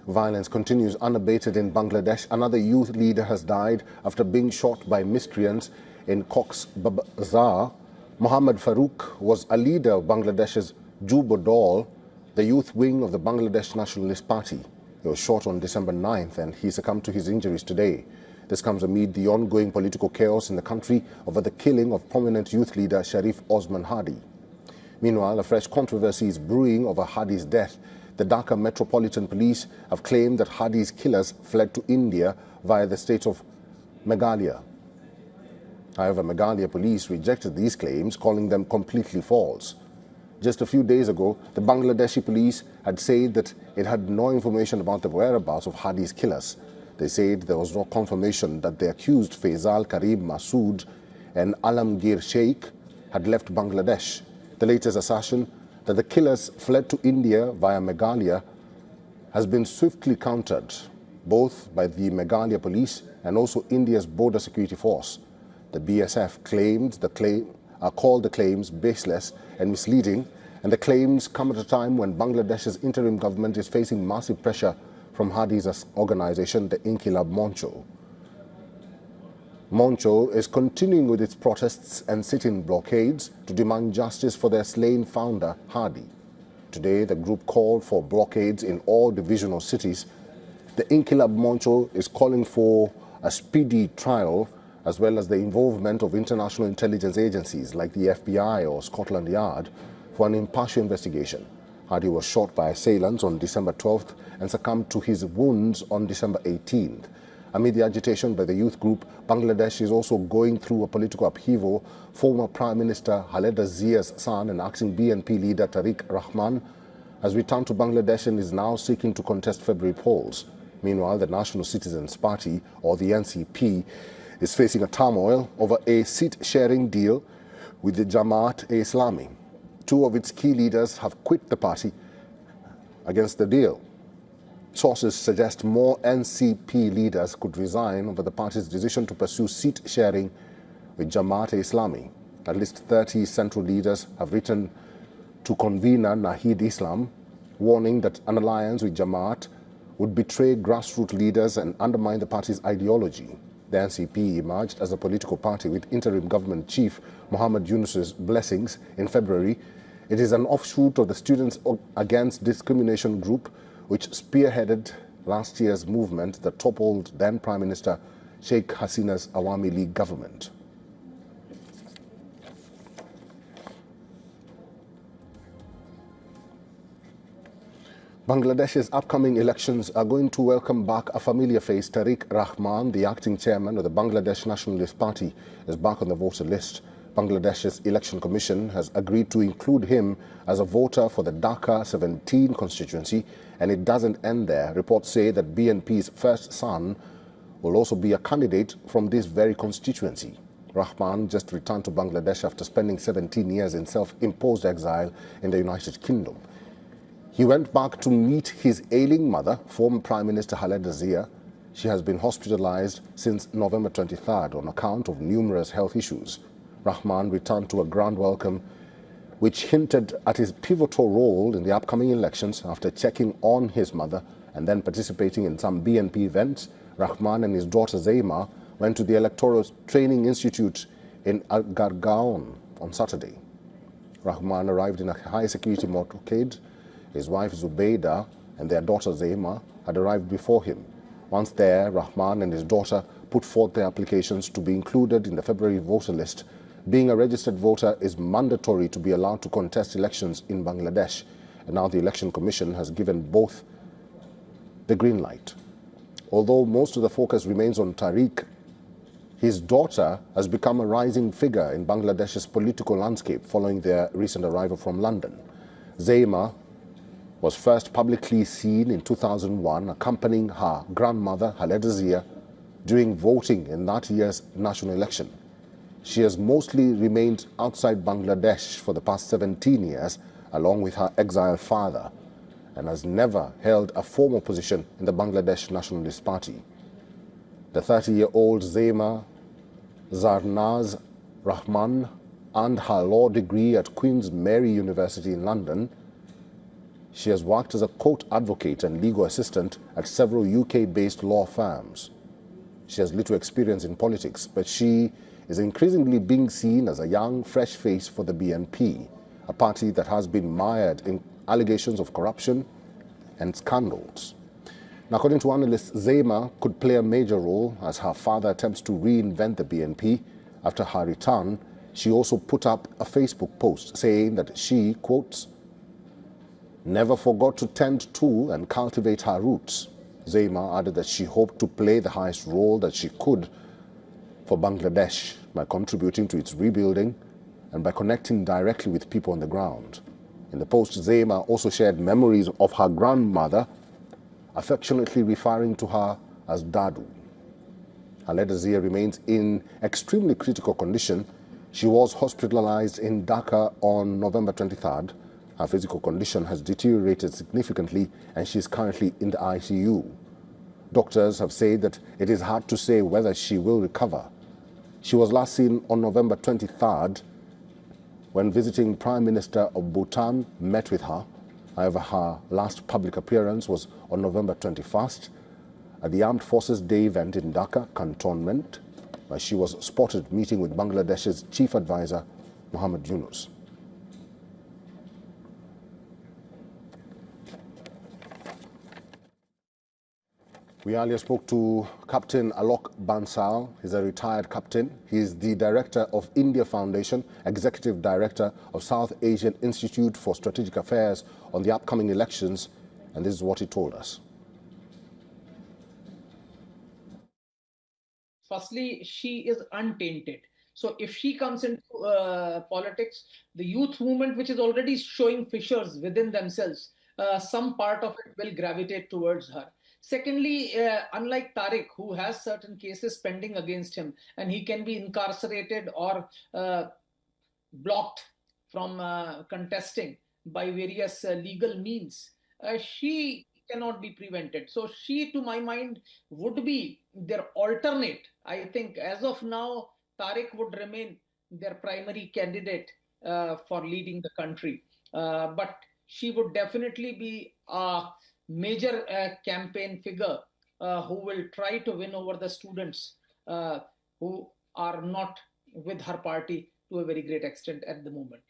Violence continues unabated in Bangladesh. Another youth leader has died after being shot by miscreants in Cox's Bazar. Muhammad Farooq was a leader of Bangladesh's Juba Dal, the youth wing of the Bangladesh Nationalist Party. He was shot on December 9th and he succumbed to his injuries today. This comes amid the ongoing political chaos in the country over the killing of prominent youth leader Sharif Osman Bin Hadi. Meanwhile, a fresh controversy is brewing over Hadi's death. The Dhaka Metropolitan Police have claimed that Hadi's killers fled to India via the state of Meghalaya. However, Meghalaya police rejected these claims, calling them completely false. Just a few days ago, the Bangladeshi police had said that it had no information about the whereabouts of Hadi's killers. They said there was no confirmation that the accused Faisal Karim Masood and Alamgir Sheikh had left Bangladesh. The latest assertion that the killers fled to India via Meghalaya has been swiftly countered, both by the Meghalaya police and also India's border security force. The BSF called the claims baseless and misleading, and the claims come at a time when Bangladesh's interim government is facing massive pressure from Hadi's organization, the Inqilab Moncho. Moncho is continuing with its protests and sit-in blockades to demand justice for their slain founder, Hadi. Today, the group called for blockades in all divisional cities. The Inqilab Moncho is calling for a speedy trial as well as the involvement of international intelligence agencies like the FBI or Scotland Yard for an impartial investigation. Hadi was shot by assailants on December 12th and succumbed to his wounds on December 18th. Amid the agitation by the youth group, Bangladesh is also going through a political upheaval. Former Prime Minister Khaleda Zia's son and acting BNP leader Tarique Rahman has returned to Bangladesh and is now seeking to contest February polls. Meanwhile, the National Citizens Party, or the NCP, is facing a turmoil over a seat-sharing deal with the Jamaat-e-Islami. Two of its key leaders have quit the party against the deal. Sources suggest more NCP leaders could resign over the party's decision to pursue seat sharing with Jamaat-e-Islami. At least 30 central leaders have written to convener Nahid Islam, warning that an alliance with Jamaat would betray grassroots leaders and undermine the party's ideology. The NCP emerged as a political party with interim government chief Muhammad Yunus's blessings in February. It is an offshoot of the Students Against Discrimination group, which spearheaded last year's movement that toppled then Prime Minister Sheikh Hasina's Awami League government. Bangladesh's upcoming elections are going to welcome back a familiar face. Tarique Rahman, the acting chairman of the Bangladesh Nationalist Party, is back on the voter list. Bangladesh's Election Commission has agreed to include him as a voter for the Dhaka 17 constituency, and it doesn't end there. Reports say that BNP's first son will also be a candidate from this very constituency. Rahman just returned to Bangladesh after spending 17 years in self-imposed exile in the United Kingdom. He went back to meet his ailing mother, former Prime Minister Khaleda Zia. She has been hospitalized since November 23rd on account of numerous health issues. Rahman returned to a grand welcome, which hinted at his pivotal role in the upcoming elections. After checking on his mother and then participating in some BNP events, Rahman and his daughter Zaima went to the Electoral Training Institute in Gurgaon on Saturday. Rahman arrived in a high-security motorcade. His wife Zubaydah and their daughter Zaima had arrived before him. Once there, Rahman and his daughter put forth their applications to be included in the February voter list. Being a registered voter is mandatory to be allowed to contest elections in Bangladesh, and now the Election Commission has given both the green light. Although most of the focus remains on Tarique, his daughter has become a rising figure in Bangladesh's political landscape following their recent arrival from London. Zaima was first publicly seen in 2001 accompanying her grandmother Khaleda Zia during voting in that year's national election. She has mostly remained outside Bangladesh for the past 17 years, along with her exiled father, and has never held a formal position in the Bangladesh Nationalist Party. The 30-year-old Zaima Zarnaz Rahman earned her law degree at Queen's Mary University in London. She has worked as a court advocate and legal assistant at several UK-based law firms. She has little experience in politics, but she is increasingly being seen as a young, fresh face for the BNP, a party that has been mired in allegations of corruption and scandals. Now, according to analysts, Zaima could play a major role as her father attempts to reinvent the BNP. After her return, she also put up a Facebook post saying that she, quotes, never forgot to tend to and cultivate her roots. Zaima added that she hoped to play the highest role that she could for Bangladesh by contributing to its rebuilding and by connecting directly with people on the ground. In the post, Zaima also shared memories of her grandmother, affectionately referring to her as Dadu. Haleda Zia remains in extremely critical condition. She was hospitalized in Dhaka on November 23rd. Her physical condition has deteriorated significantly and she is currently in the ICU. Doctors have said that it is hard to say whether she will recover. She was last seen on November 23rd when visiting Prime Minister of Bhutan met with her. However, her last public appearance was on November 21st at the Armed Forces Day event in Dhaka Cantonment, where she was spotted meeting with Bangladesh's chief advisor, Muhammad Yunus. We earlier spoke to Captain Alok Bansal. He's a retired captain. He's the director of India Foundation, executive director of South Asian Institute for Strategic Affairs on the upcoming elections. And this is what he told us. Firstly, she is untainted. So if she comes into politics, the youth movement, which is already showing fissures within themselves, some part of it will gravitate towards her. Secondly, unlike Tarique, who has certain cases pending against him, and he can be incarcerated or blocked from contesting by various legal means, she cannot be prevented. So she, to my mind, would be their alternate. I think as of now, Tarique would remain their primary candidate for leading the country. But she would definitely be a major campaign figure who will try to win over the students who are not with her party to a very great extent at the moment.